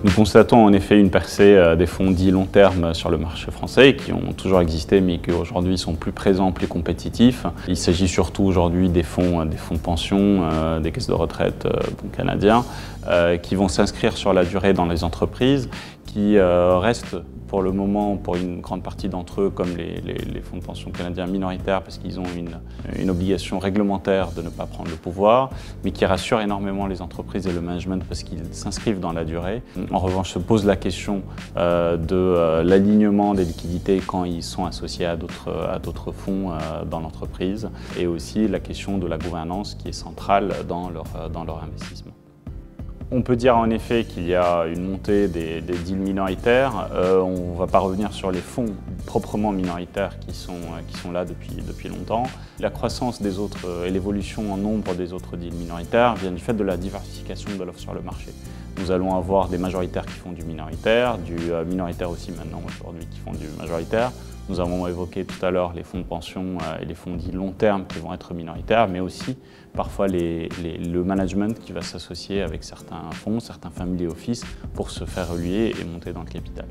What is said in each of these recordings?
Nous constatons en effet une percée des fonds dits long terme sur le marché français qui ont toujours existé mais qui aujourd'hui sont plus présents, plus compétitifs. Il s'agit surtout aujourd'hui des fonds de pension, des caisses de retraite canadiens qui vont s'inscrire sur la durée dans les entreprises, qui restent pour le moment, pour une grande partie d'entre eux, comme les fonds de pension canadiens minoritaires, parce qu'ils ont une obligation réglementaire de ne pas prendre le pouvoir, mais qui rassurent énormément les entreprises et le management parce qu'ils s'inscrivent dans la durée. En revanche, se pose la question de l'alignement des liquidités quand ils sont associés à d'autres fonds dans l'entreprise, et aussi la question de la gouvernance qui est centrale dans leur investissement. On peut dire en effet qu'il y a une montée des deals minoritaires. On ne va pas revenir sur les fonds proprement minoritaires qui sont là depuis longtemps. La croissance des autres et l'évolution en nombre des autres deals minoritaires vient du fait de la diversification de l'offre sur le marché. Nous allons avoir des majoritaires qui font du minoritaire aussi maintenant aujourd'hui qui font du majoritaire. Nous avons évoqué tout à l'heure les fonds de pension et les fonds dits long terme qui vont être minoritaires, mais aussi parfois le management qui va s'associer avec certains fonds, certains family office pour se faire reluer et monter dans le capital.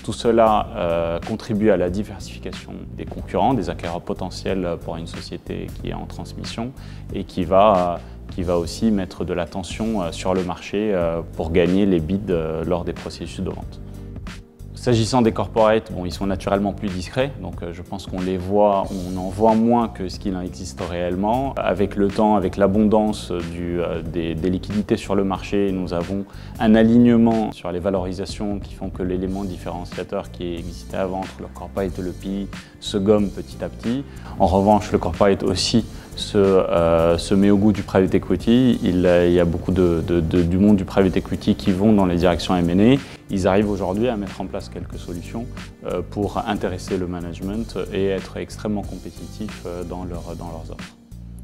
Tout cela contribue à la diversification des concurrents, des acquéreurs potentiels pour une société qui est en transmission et qui va aussi mettre de l'attention sur le marché pour gagner les bids lors des processus de vente. S'agissant des corporates, ils sont naturellement plus discrets, donc je pense qu'on on en voit moins que ce qu'il en existe réellement. Avec le temps, avec l'abondance des liquidités sur le marché, nous avons un alignement sur les valorisations qui font que l'élément différenciateur qui existait avant entre le corporate et le PE se gomme petit à petit. En revanche, le corporate aussi se met au goût du private equity. Il y a beaucoup du monde du private equity qui vont dans les directions M&A. Ils arrivent aujourd'hui à mettre en place quelques solutions pour intéresser le management et être extrêmement compétitifs dans leurs offres.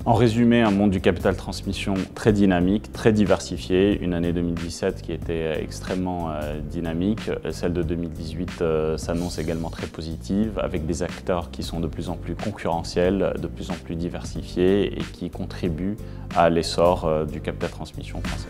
En résumé, un monde du capital transmission très dynamique, très diversifié, une année 2017 qui était extrêmement dynamique. Celle de 2018 s'annonce également très positive, avec des acteurs qui sont de plus en plus concurrentiels, de plus en plus diversifiés et qui contribuent à l'essor du capital transmission français.